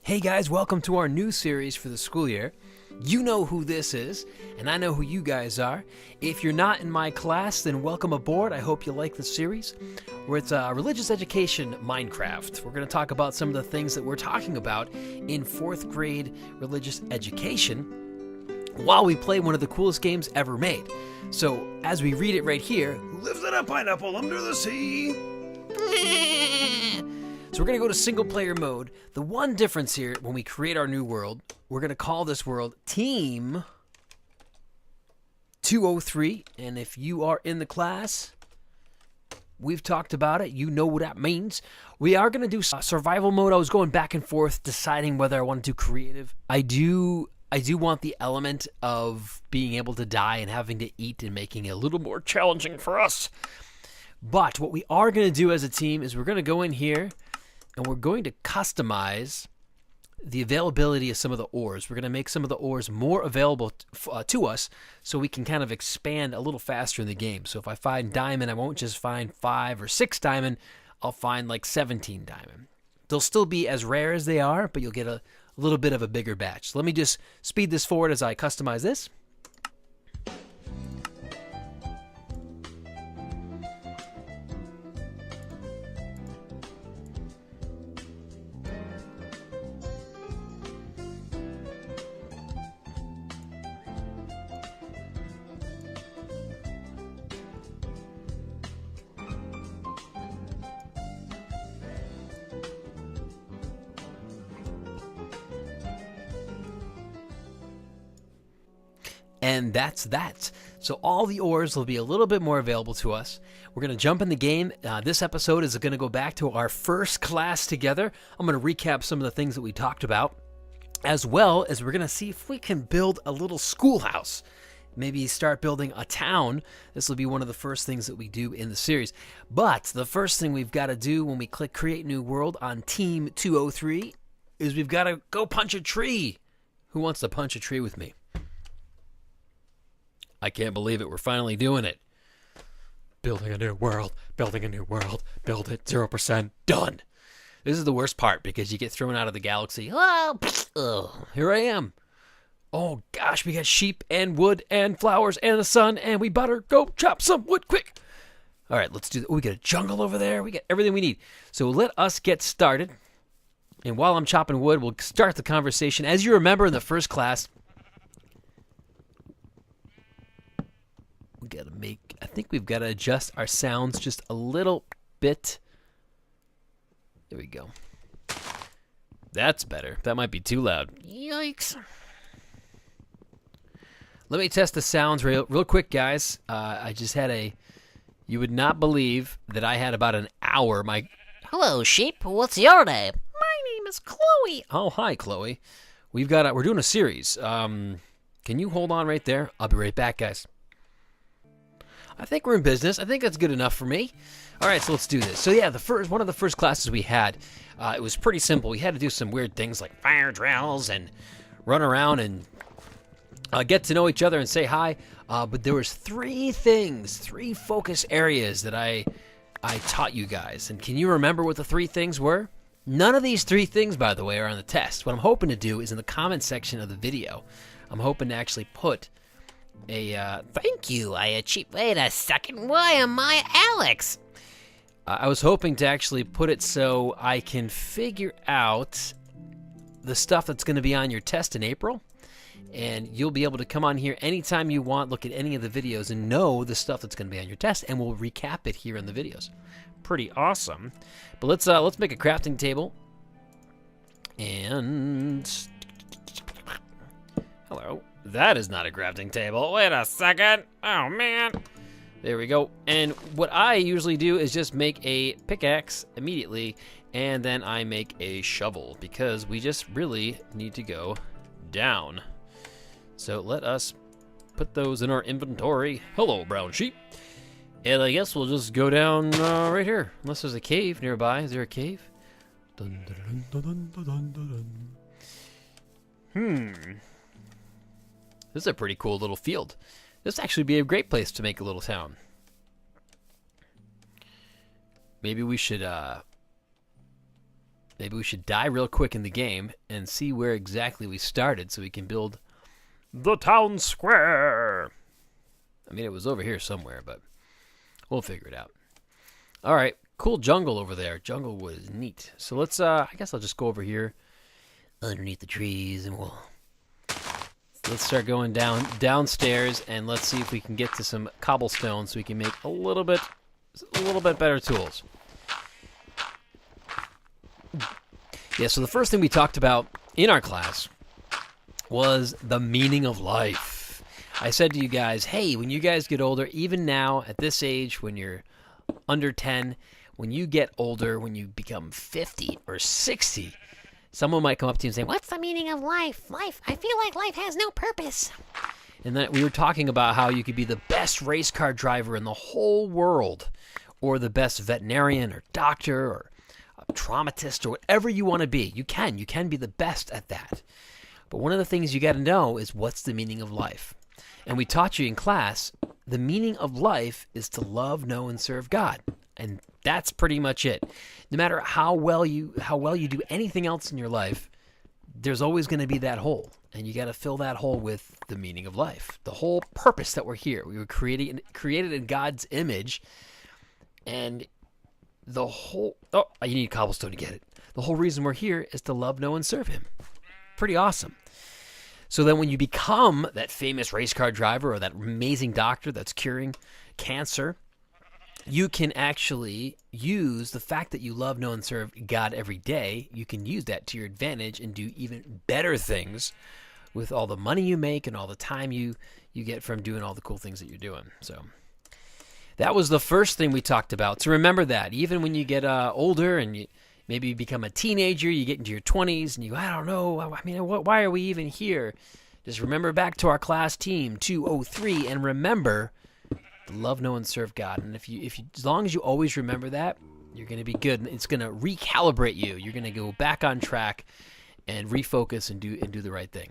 Hey guys, welcome to our new series for the school year. You know who this is, and I know who you guys are. If you're not in my class, then welcome aboard. I hope you like the series, where it's religious education Minecraft. We're going to talk about some of the things that we're talking about in 4th grade religious education while we play one of the coolest games ever made. So, as we read it right here, who lives in a pineapple under the sea? So we're going to go to single player mode. The one difference here, when we create our new world, we're going to call this world Team 203. And if you are in the class, we've talked about it. You know what that means. We are going to do survival mode. I was going back and forth deciding whether I want to do creative. I do want the element of being able to die and having to eat and making it a little more challenging for us. But what we are going to do as a team is we're going to go in here and we're going to customize the availability of some of the ores. We're going to make some of the ores more available to us so we can kind of expand a little faster in the game. So if I find diamond, I won't just find 5 or 6 diamond. I'll find like 17 diamond. They'll still be as rare as they are, but you'll get a little bit of a bigger batch. So let me just speed this forward as I customize this. And that's that. So all the ores will be a little bit more available to us. We're going to jump in the game. This episode is going to go back to our first class together. I'm going to recap some of the things that we talked about, as well as we're going to see if we can build a little schoolhouse. Maybe start building a town. This will be one of the first things that we do in the series. But the first thing we've got to do when we click Create New World on Team 203 is we've got to go punch a tree. Who wants to punch a tree with me? I can't believe it. We're finally doing it. Building a new world. Building a new world. Build it. 0%. Done. This is the worst part because you get thrown out of the galaxy. Oh, here I am. Oh, gosh. We got sheep and wood and flowers and the sun and we better go chop some wood quick. All right, let's do that. We got a jungle over there. We got everything we need. So let us get started. And while I'm chopping wood, we'll start the conversation. As you remember in the first class, I think we've got to adjust our sounds just a little bit. There we go. That's better. That might be too loud. Yikes. Let me test the sounds real quick, guys. I just had you would not believe that I had about an hour. Hello, sheep. What's your name? My name is Chloe. Oh, hi, Chloe. We're doing a series. Can you hold on right there? I'll be right back, guys. I think we're in business. I think that's good enough for me. All right, so let's do this. So yeah, one of the first classes we had, it was pretty simple. We had to do some weird things like fire drills and run around and get to know each other and say hi. But there was 3 focus areas that I taught you guys. And can you remember what the 3 things were? None of these 3 things, by the way, are on the test. What I'm hoping to do is in the comment section of the video, I'm hoping to actually put Thank you. I achieved. Wait a second. Why am I Alex? I was hoping to actually put it so I can figure out the stuff that's going to be on your test in April. And you'll be able to come on here anytime you want, look at any of the videos, and know the stuff that's going to be on your test, and we'll recap it here in the videos. Pretty awesome. But let's make a crafting table. And hello. That is not a crafting table. Wait a second. Oh, man. There we go. And what I usually do is just make a pickaxe immediately, and then I make a shovel, because we just really need to go down. So let us put those in our inventory. Hello, brown sheep. And I guess we'll just go down right here, unless there's a cave nearby. Is there a cave? Dun, dun, dun, dun, dun, dun, dun, dun. This is a pretty cool little field. This would actually be a great place to make a little town. Maybe we should maybe we should die real quick in the game and see where exactly we started so we can build the town square. I mean, it was over here somewhere, but we'll figure it out. All right, cool jungle over there. Jungle was neat. So let's, I guess I'll just go over here underneath the trees and let's start going downstairs and let's see if we can get to some cobblestone so we can make a little bit better tools. Yeah, so the first thing we talked about in our class was the meaning of life. I said to you guys, hey, when you guys get older, even now at this age, when you're under 10, when you get older, when you become 50 or 60, someone might come up to you and say, What's the meaning of life? I feel like life has no purpose. and then we were talking about how you could be the best race car driver in the whole world, or the best veterinarian or doctor or a traumatist or whatever you want to be. You can be the best at that. But one of the things you got to know is what's the meaning of life. And we taught you in class, the meaning of life is to love, know, and serve God. And that's pretty much it. No matter how well you do anything else in your life, there's always going to be that hole. And you got to fill that hole with the meaning of life. The whole purpose that we're here. We were created in God's image. And the whole... Oh, you need cobblestone to get it. The whole reason we're here is to love, know, and serve Him. Pretty awesome. So then when you become that famous race car driver or that amazing doctor that's curing cancer, you can actually use the fact that you love, know, and serve God every day. You can use that to your advantage and do even better things with all the money you make and all the time you get from doing all the cool things that you're doing. So that was the first thing we talked about. So remember that. Even when you get older and maybe you become a teenager, you get into your 20s, and you go, I don't know, I mean, why are we even here? Just remember back to our class team, 203, and remember to love, know, and serve God. And if you, as long as you always remember that, you're going to be good. And it's going to recalibrate you. You're going to go back on track and refocus and do the right thing.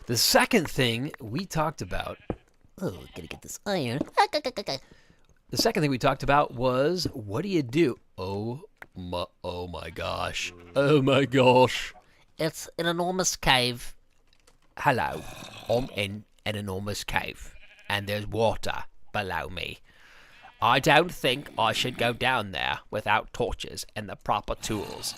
The second thing we talked about... Oh, gotta get this iron. The second thing we talked about was, what do you do? Oh my gosh. Oh my gosh. It's an enormous cave. Hello. I'm in an enormous cave, and there's water below me. I don't think I should go down there without torches and the proper tools.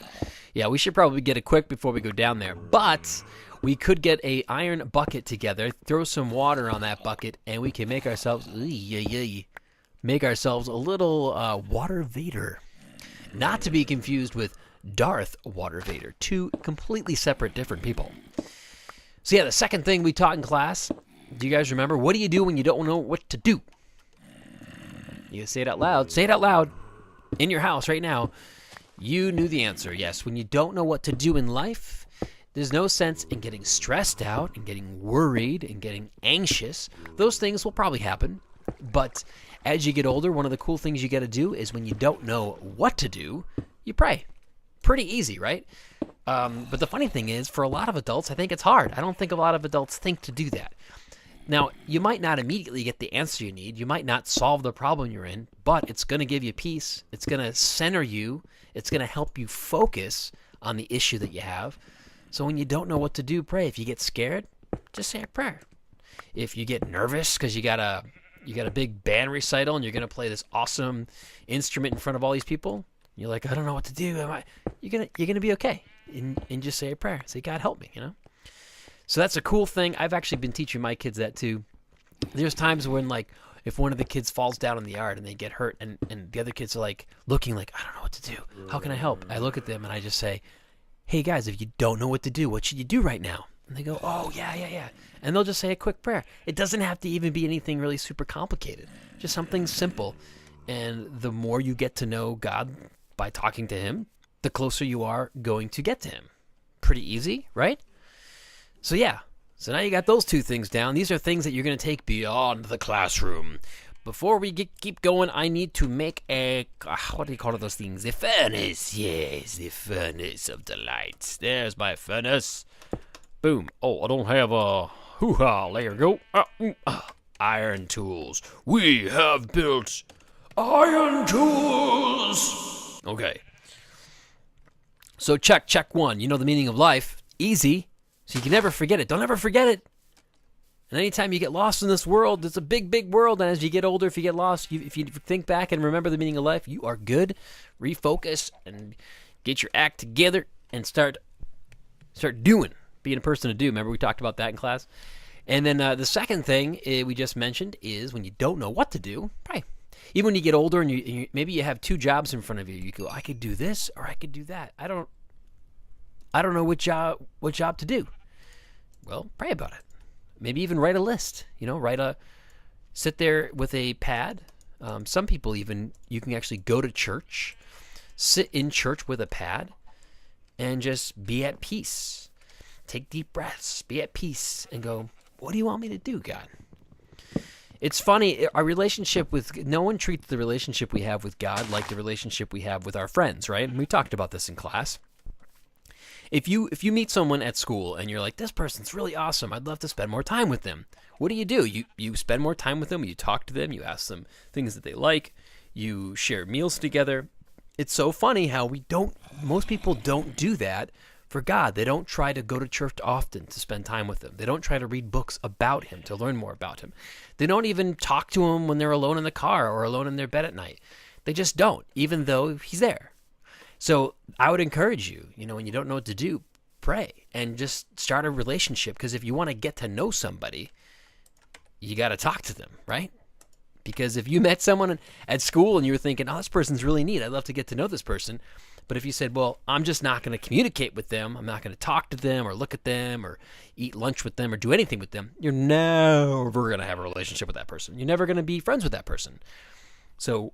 Yeah, we should probably get it quick before we go down there, but we could get a iron bucket together, throw some water on that bucket, and we can make ourselves a little Water Vader. Not to be confused with Darth Water Vader. Two completely separate, different people. So yeah, the second thing we taught in class, do you guys remember? What do you do when you don't know what to do? You say it out loud. Say it out loud in your house right now. You knew the answer. Yes, when you don't know what to do in life, there's no sense in getting stressed out and getting worried and getting anxious. Those things will probably happen. But as you get older, one of the cool things you got to do is when you don't know what to do, you pray. Pretty easy, right? But the funny thing is, for a lot of adults, I think it's hard. I don't think a lot of adults think to do that. Now, you might not immediately get the answer you need. You might not solve the problem you're in, but it's going to give you peace. It's going to center you. It's going to help you focus on the issue that you have. So when you don't know what to do, pray. If you get scared, just say a prayer. If you get nervous because you got a big band recital and you're going to play this awesome instrument in front of all these people, you're like, I don't know what to do. You're gonna be okay. And just say a prayer. Say, God, help me, So that's a cool thing. I've actually been teaching my kids that too. There's times when, like, if one of the kids falls down in the yard and they get hurt and the other kids are like looking like, I don't know what to do. How can I help? I look at them and I just say, hey guys, if you don't know what to do, what should you do right now? And they go, oh, yeah. And they'll just say a quick prayer. It doesn't have to even be anything really super complicated. Just something simple. And the more you get to know God by talking to Him, the closer you are going to get to Him. Pretty easy, right? So yeah. So now you got those two things down. These are things that you're going to take beyond the classroom. Before we keep going, I need to make a... what do you call those things? The furnace. Yes, the furnace of delights. There's my furnace. Boom. Oh, I don't have a... hoo-ha. There you go. Iron tools. We have built iron tools. Okay. So check one. You know the meaning of life. Easy. So you can never forget it. Don't ever forget it. And anytime you get lost in this world, it's a big, big world. And as you get older, if you get lost, if you think back and remember the meaning of life, you are good. Refocus and get your act together and start doing. Being a person to do. Remember we talked about that in class? And then the second thing we just mentioned is when you don't know what to do, right? Even when you get older and you maybe you have two jobs in front of you, you go, I could do this or I could do that. I don't know what job to do. Well, pray about it. Maybe even write a list. Sit there with a pad. Some people even, you can actually go to church, sit in church with a pad, and just be at peace. Take deep breaths, be at peace, and go, what do you want me to do, God? It's funny, our relationship with, no one treats the relationship we have with God like the relationship we have with our friends, right? And we talked about this in class. If you meet someone at school and you're like, this person's really awesome, I'd love to spend more time with them. What do? You spend more time with them, you talk to them, you ask them things that they like, you share meals together. It's so funny how most people don't do that for God. They don't try to go to church often to spend time with him. They don't try to read books about him to learn more about him. They don't even talk to him when they're alone in the car or alone in their bed at night. They just don't, even though he's there. So I would encourage you, when you don't know what to do, pray and just start a relationship. Because if you want to get to know somebody, you got to talk to them, right? Because if you met someone at school and you were thinking, oh, this person's really neat, I'd love to get to know this person. But if you said, well, I'm just not going to communicate with them, I'm not going to talk to them or look at them or eat lunch with them or do anything with them, you're never going to have a relationship with that person. You're never going to be friends with that person. So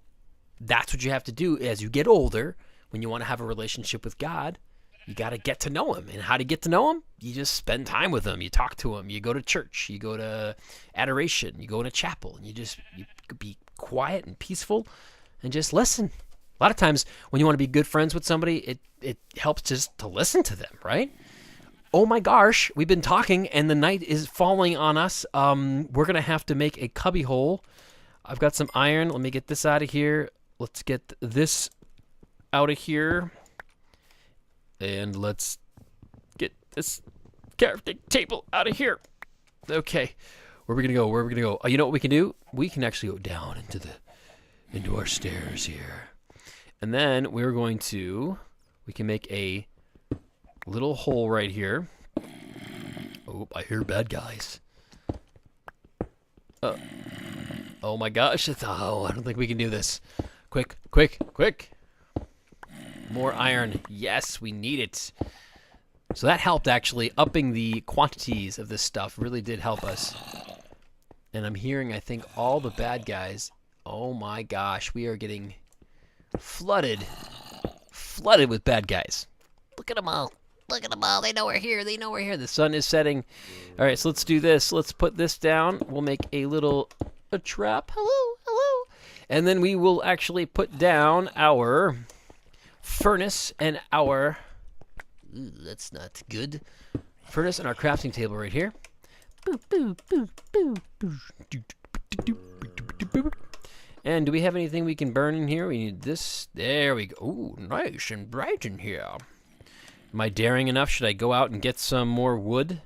that's what you have to do as you get older. When you want to have a relationship with God, you got to get to know him. And how to get to know him? You just spend time with him. You talk to him. You go to church. You go to adoration. You go in a chapel. And you be quiet and peaceful and just listen. A lot of times when you want to be good friends with somebody, it helps just to listen to them, right? Oh my gosh, we've been talking and the night is falling on us. We're going to have to make a cubby hole. I've got some iron. Let me get this out of here. Let's get this out of here. And let's get this crafting table out of here. Okay. Where are we going to go? You know what we can do? We can actually go down into our stairs here. And then we can make a little hole right here. Oh, I hear bad guys. Oh my gosh. I don't think we can do this. Quick. More iron. Yes, we need it. So that helped actually. Upping the quantities of this stuff really did help us. And I'm hearing, I think, all the bad guys. Oh my gosh, we are getting flooded with bad guys. Look at them all. They know we're here. The sun is setting. All right, so let's do this. Let's put this down. We'll make a trap. Hello. And then we will actually put down our furnace and our... Ooh, that's not good. Furnace and our crafting table right here. And do we have anything we can burn in here? We need this. There we go. Ooh, nice and bright in here. Am I daring enough? Should I go out and get some more wood?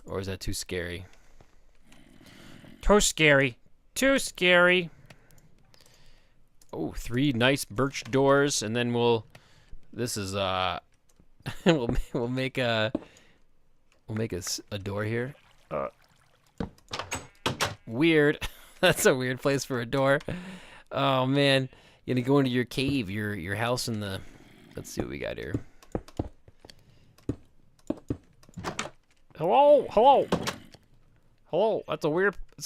Or is that too scary? Too scary. Oh, 3 nice birch doors, and then we'll make a door here. Weird. That's a weird place for a door. Oh man, you're gonna go into your cave, your house in the. Let's see what we got here. Hello. It's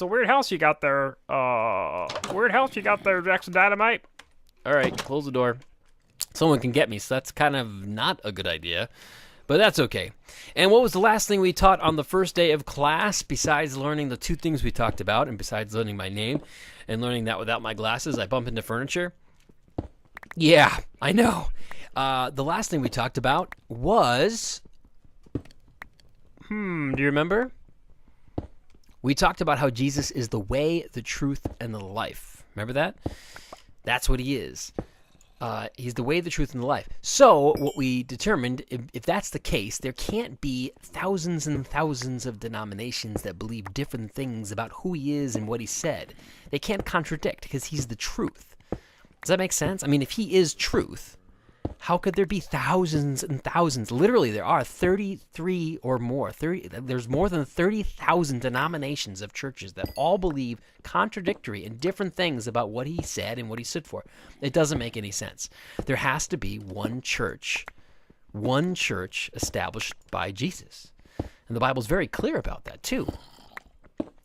a weird house you got there. Weird house you got there, Jackson Dynamite. All right, close the door. Someone can get me, so that's kind of not a good idea. But that's okay. And what was the last thing we taught on the first day of class, besides learning the 2 things we talked about, and besides learning my name, and learning that without my glasses, I bump into furniture? Yeah, I know. The last thing we talked about was... do you remember? We talked about how Jesus is the way, the truth, and the life. Remember that? That's what he is. He's the way, the truth, and the life. So what we determined, if that's the case, there can't be thousands and thousands of denominations that believe different things about who he is and what he said. They can't contradict because he's the truth. Does that make sense? I mean, if he is truth, how could there be thousands and thousands? Literally, there are 33 or more. There's more than 30,000 denominations of churches that all believe contradictory and different things about what he said and what he stood for. It doesn't make any sense. There has to be one church established by Jesus. And the Bible's very clear about that, too.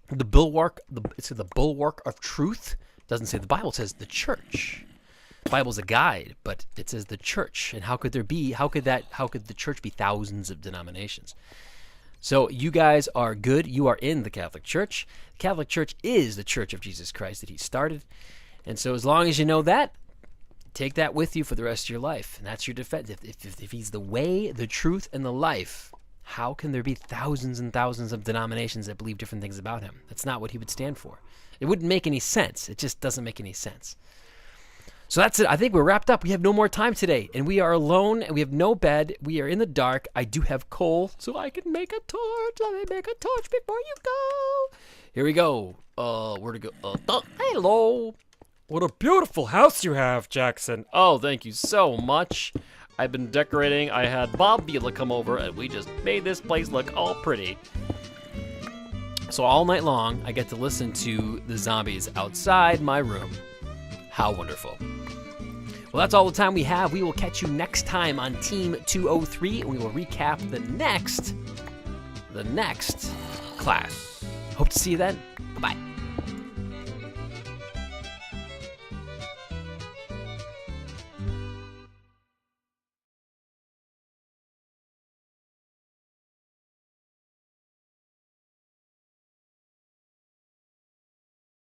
The bulwark of truth doesn't say the Bible, says the church. The Bible's a guide, but it says the church. And how could the church be thousands of denominations? So you guys are good. You are in the Catholic Church. The Catholic Church is the Church of Jesus Christ that he started. And so as long as you know that, take that with you for the rest of your life. And that's your defense. If he's the way, the truth, and the life, how can there be thousands and thousands of denominations that believe different things about him? That's not what he would stand for. It wouldn't make any sense. It just doesn't make any sense. So that's it. I think we're wrapped up. We have no more time today, and we are alone, and we have no bed. We are in the dark. I do have coal, so I can make a torch. Let me make a torch before you go. Here we go. Where to go? Hello. What a beautiful house you have, Jackson. Oh, thank you so much. I've been decorating. I had Bob Vila come over, and we just made this place look all pretty. So all night long, I get to listen to the zombies outside my room. How wonderful. Well, that's all the time we have. We will catch you next time on Team 203, and we will recap the next class. Hope to see you then. Bye-bye.